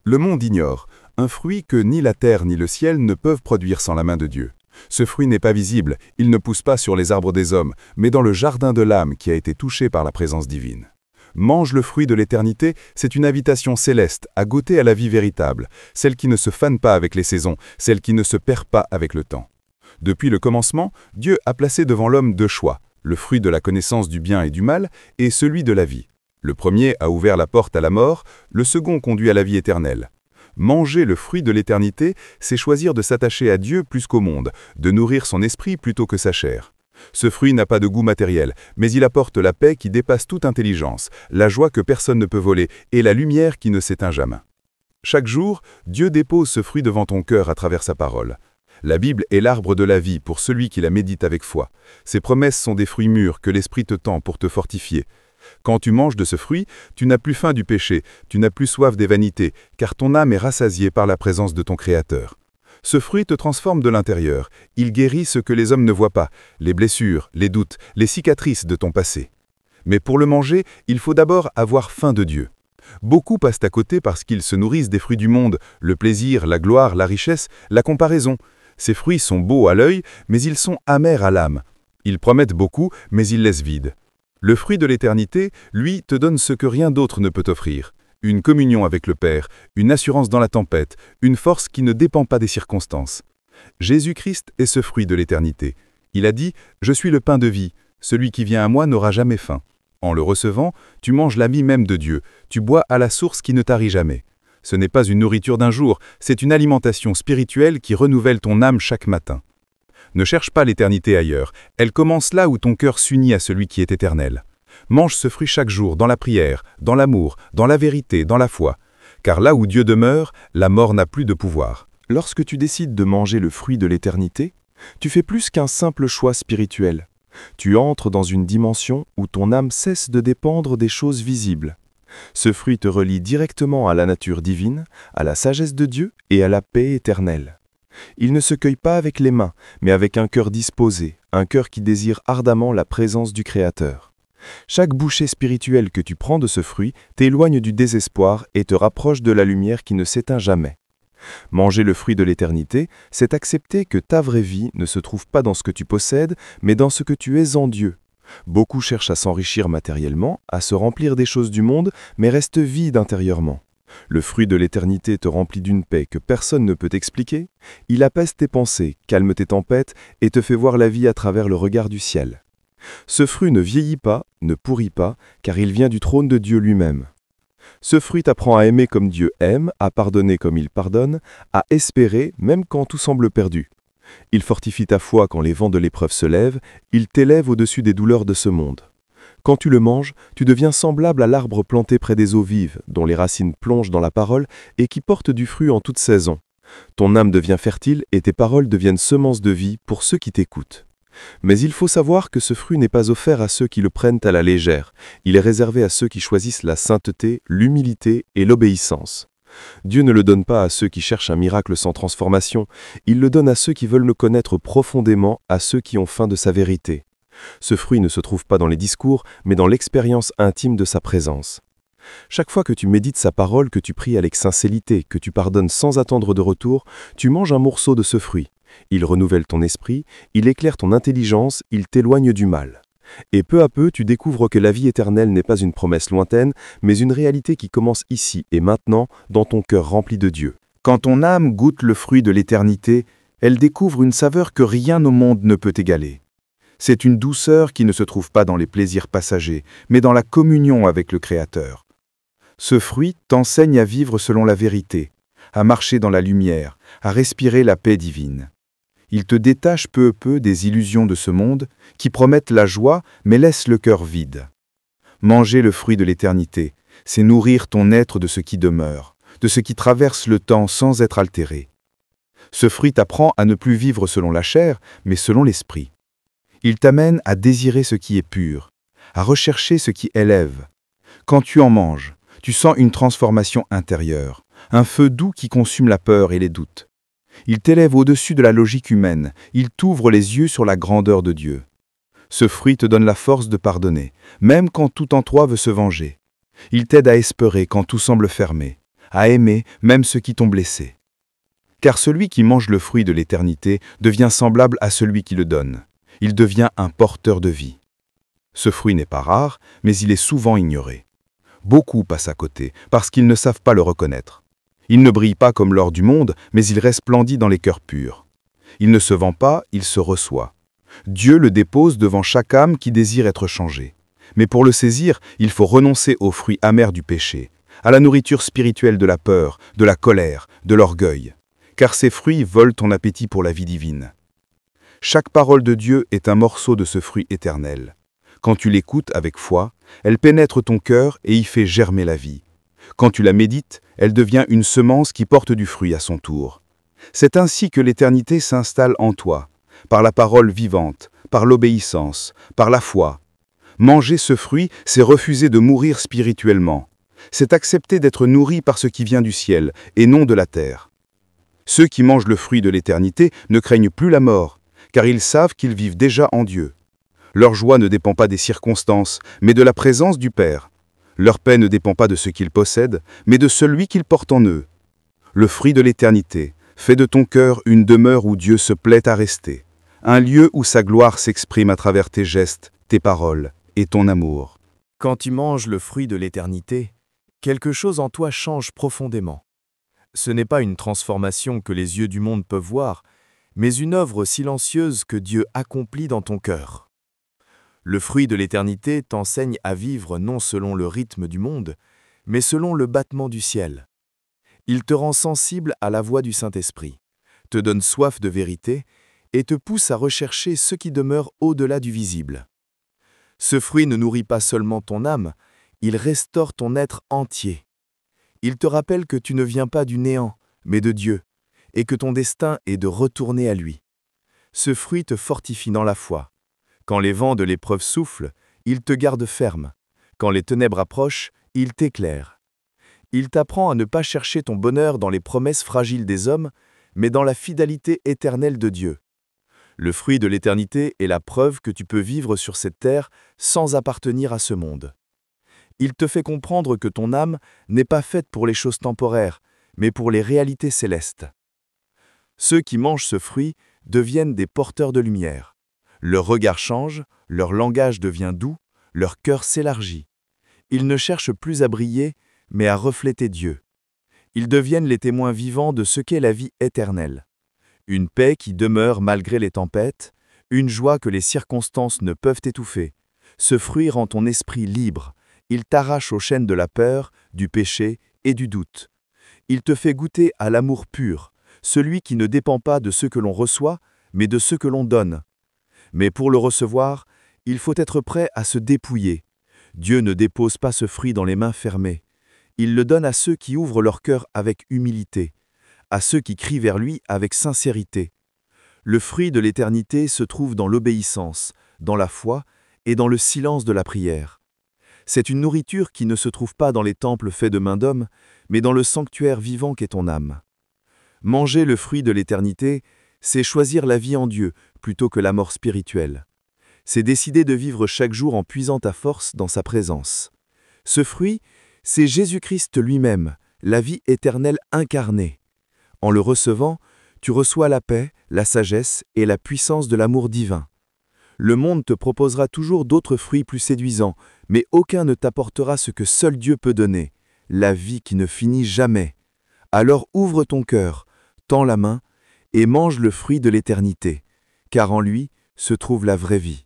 Le monde ignore un fruit que ni la terre ni le ciel ne peuvent produire sans la main de Dieu. Ce fruit n'est pas visible, il ne pousse pas sur les arbres des hommes, mais dans le jardin de l'âme qui a été touché par la présence divine. Mange le fruit de l'éternité, c'est une invitation céleste à goûter à la vie véritable, celle qui ne se fane pas avec les saisons, celle qui ne se perd pas avec le temps. Depuis le commencement, Dieu a placé devant l'homme deux choix, le fruit de la connaissance du bien et du mal et celui de la vie. Le premier a ouvert la porte à la mort, le second conduit à la vie éternelle. Manger le fruit de l'éternité, c'est choisir de s'attacher à Dieu plus qu'au monde, de nourrir son esprit plutôt que sa chair. Ce fruit n'a pas de goût matériel, mais il apporte la paix qui dépasse toute intelligence, la joie que personne ne peut voler et la lumière qui ne s'éteint jamais. Chaque jour, Dieu dépose ce fruit devant ton cœur à travers sa parole. La Bible est l'arbre de la vie pour celui qui la médite avec foi. Ses promesses sont des fruits mûrs que l'Esprit te tend pour te fortifier. Quand tu manges de ce fruit, tu n'as plus faim du péché, tu n'as plus soif des vanités, car ton âme est rassasiée par la présence de ton Créateur. Ce fruit te transforme de l'intérieur, il guérit ce que les hommes ne voient pas, les blessures, les doutes, les cicatrices de ton passé. Mais pour le manger, il faut d'abord avoir faim de Dieu. Beaucoup passent à côté parce qu'ils se nourrissent des fruits du monde, le plaisir, la gloire, la richesse, la comparaison. Ces fruits sont beaux à l'œil, mais ils sont amers à l'âme. Ils promettent beaucoup, mais ils laissent vide. Le fruit de l'éternité, lui, te donne ce que rien d'autre ne peut offrir. Une communion avec le Père, une assurance dans la tempête, une force qui ne dépend pas des circonstances. Jésus-Christ est ce fruit de l'éternité. Il a dit « Je suis le pain de vie, celui qui vient à moi n'aura jamais faim ». En le recevant, tu manges la vie même de Dieu, tu bois à la source qui ne tarit jamais. Ce n'est pas une nourriture d'un jour, c'est une alimentation spirituelle qui renouvelle ton âme chaque matin. Ne cherche pas l'éternité ailleurs, elle commence là où ton cœur s'unit à celui qui est éternel. Mange ce fruit chaque jour, dans la prière, dans l'amour, dans la vérité, dans la foi. Car là où Dieu demeure, la mort n'a plus de pouvoir. Lorsque tu décides de manger le fruit de l'éternité, tu fais plus qu'un simple choix spirituel. Tu entres dans une dimension où ton âme cesse de dépendre des choses visibles. Ce fruit te relie directement à la nature divine, à la sagesse de Dieu et à la paix éternelle. Il ne se cueille pas avec les mains, mais avec un cœur disposé, un cœur qui désire ardemment la présence du Créateur. Chaque bouchée spirituelle que tu prends de ce fruit t'éloigne du désespoir et te rapproche de la lumière qui ne s'éteint jamais. Manger le fruit de l'éternité, c'est accepter que ta vraie vie ne se trouve pas dans ce que tu possèdes, mais dans ce que tu es en Dieu. Beaucoup cherchent à s'enrichir matériellement, à se remplir des choses du monde, mais restent vides intérieurement. Le fruit de l'éternité te remplit d'une paix que personne ne peut expliquer. Il apaise tes pensées, calme tes tempêtes et te fait voir la vie à travers le regard du ciel. Ce fruit ne vieillit pas, ne pourrit pas, car il vient du trône de Dieu lui-même. Ce fruit t'apprend à aimer comme Dieu aime, à pardonner comme il pardonne, à espérer même quand tout semble perdu. Il fortifie ta foi quand les vents de l'épreuve se lèvent, il t'élève au-dessus des douleurs de ce monde. Quand tu le manges, tu deviens semblable à l'arbre planté près des eaux vives, dont les racines plongent dans la parole et qui porte du fruit en toute saison. Ton âme devient fertile et tes paroles deviennent semences de vie pour ceux qui t'écoutent. Mais il faut savoir que ce fruit n'est pas offert à ceux qui le prennent à la légère. Il est réservé à ceux qui choisissent la sainteté, l'humilité et l'obéissance. Dieu ne le donne pas à ceux qui cherchent un miracle sans transformation. Il le donne à ceux qui veulent le connaître profondément, à ceux qui ont faim de sa vérité. Ce fruit ne se trouve pas dans les discours, mais dans l'expérience intime de sa présence. Chaque fois que tu médites sa parole, que tu pries avec sincérité, que tu pardonnes sans attendre de retour, tu manges un morceau de ce fruit. Il renouvelle ton esprit, il éclaire ton intelligence, il t'éloigne du mal. Et peu à peu, tu découvres que la vie éternelle n'est pas une promesse lointaine, mais une réalité qui commence ici et maintenant, dans ton cœur rempli de Dieu. Quand ton âme goûte le fruit de l'éternité, elle découvre une saveur que rien au monde ne peut égaler. C'est une douceur qui ne se trouve pas dans les plaisirs passagers, mais dans la communion avec le Créateur. Ce fruit t'enseigne à vivre selon la vérité, à marcher dans la lumière, à respirer la paix divine. Il te détache peu à peu des illusions de ce monde qui promettent la joie mais laissent le cœur vide. Manger le fruit de l'éternité, c'est nourrir ton être de ce qui demeure, de ce qui traverse le temps sans être altéré. Ce fruit t'apprend à ne plus vivre selon la chair, mais selon l'esprit. Il t'amène à désirer ce qui est pur, à rechercher ce qui élève. Quand tu en manges, tu sens une transformation intérieure, un feu doux qui consume la peur et les doutes. Il t'élève au-dessus de la logique humaine, il t'ouvre les yeux sur la grandeur de Dieu. Ce fruit te donne la force de pardonner, même quand tout en toi veut se venger. Il t'aide à espérer quand tout semble fermé, à aimer même ceux qui t'ont blessé. Car celui qui mange le fruit de l'éternité devient semblable à celui qui le donne. Il devient un porteur de vie. Ce fruit n'est pas rare, mais il est souvent ignoré. Beaucoup passent à côté, parce qu'ils ne savent pas le reconnaître. Il ne brille pas comme l'or du monde, mais il resplendit dans les cœurs purs. Il ne se vend pas, il se reçoit. Dieu le dépose devant chaque âme qui désire être changée. Mais pour le saisir, il faut renoncer aux fruits amers du péché, à la nourriture spirituelle de la peur, de la colère, de l'orgueil. Car ces fruits volent ton appétit pour la vie divine. Chaque parole de Dieu est un morceau de ce fruit éternel. Quand tu l'écoutes avec foi, elle pénètre ton cœur et y fait germer la vie. Quand tu la médites, elle devient une semence qui porte du fruit à son tour. C'est ainsi que l'éternité s'installe en toi, par la parole vivante, par l'obéissance, par la foi. Manger ce fruit, c'est refuser de mourir spirituellement. C'est accepter d'être nourri par ce qui vient du ciel et non de la terre. Ceux qui mangent le fruit de l'éternité ne craignent plus la mort, car ils savent qu'ils vivent déjà en Dieu. Leur joie ne dépend pas des circonstances, mais de la présence du Père. Leur paix ne dépend pas de ce qu'ils possèdent, mais de celui qu'ils portent en eux. Le fruit de l'éternité fait de ton cœur une demeure où Dieu se plaît à rester, un lieu où sa gloire s'exprime à travers tes gestes, tes paroles et ton amour. Quand tu manges le fruit de l'éternité, quelque chose en toi change profondément. Ce n'est pas une transformation que les yeux du monde peuvent voir, mais une œuvre silencieuse que Dieu accomplit dans ton cœur. Le fruit de l'éternité t'enseigne à vivre non selon le rythme du monde, mais selon le battement du ciel. Il te rend sensible à la voix du Saint-Esprit, te donne soif de vérité et te pousse à rechercher ce qui demeure au-delà du visible. Ce fruit ne nourrit pas seulement ton âme, il restaure ton être entier. Il te rappelle que tu ne viens pas du néant, mais de Dieu, et que ton destin est de retourner à lui. Ce fruit te fortifie dans la foi. Quand les vents de l'épreuve soufflent, il te garde ferme. Quand les ténèbres approchent, il t'éclaire. Il t'apprend à ne pas chercher ton bonheur dans les promesses fragiles des hommes, mais dans la fidélité éternelle de Dieu. Le fruit de l'éternité est la preuve que tu peux vivre sur cette terre sans appartenir à ce monde. Il te fait comprendre que ton âme n'est pas faite pour les choses temporaires, mais pour les réalités célestes. Ceux qui mangent ce fruit deviennent des porteurs de lumière. Leur regard change, leur langage devient doux, leur cœur s'élargit. Ils ne cherchent plus à briller, mais à refléter Dieu. Ils deviennent les témoins vivants de ce qu'est la vie éternelle. Une paix qui demeure malgré les tempêtes, une joie que les circonstances ne peuvent étouffer. Ce fruit rend ton esprit libre. Il t'arrache aux chaînes de la peur, du péché et du doute. Il te fait goûter à l'amour pur, celui qui ne dépend pas de ce que l'on reçoit, mais de ce que l'on donne. Mais pour le recevoir, il faut être prêt à se dépouiller. Dieu ne dépose pas ce fruit dans les mains fermées. Il le donne à ceux qui ouvrent leur cœur avec humilité, à ceux qui crient vers lui avec sincérité. Le fruit de l'éternité se trouve dans l'obéissance, dans la foi et dans le silence de la prière. C'est une nourriture qui ne se trouve pas dans les temples faits de main d'homme, mais dans le sanctuaire vivant qu'est ton âme. Manger le fruit de l'éternité, c'est choisir la vie en Dieu plutôt que la mort spirituelle. C'est décider de vivre chaque jour en puisant ta force dans sa présence. Ce fruit, c'est Jésus-Christ lui-même, la vie éternelle incarnée. En le recevant, tu reçois la paix, la sagesse et la puissance de l'amour divin. Le monde te proposera toujours d'autres fruits plus séduisants, mais aucun ne t'apportera ce que seul Dieu peut donner, la vie qui ne finit jamais. Alors ouvre ton cœur, tends la main et mange le fruit de l'éternité, car en lui se trouve la vraie vie.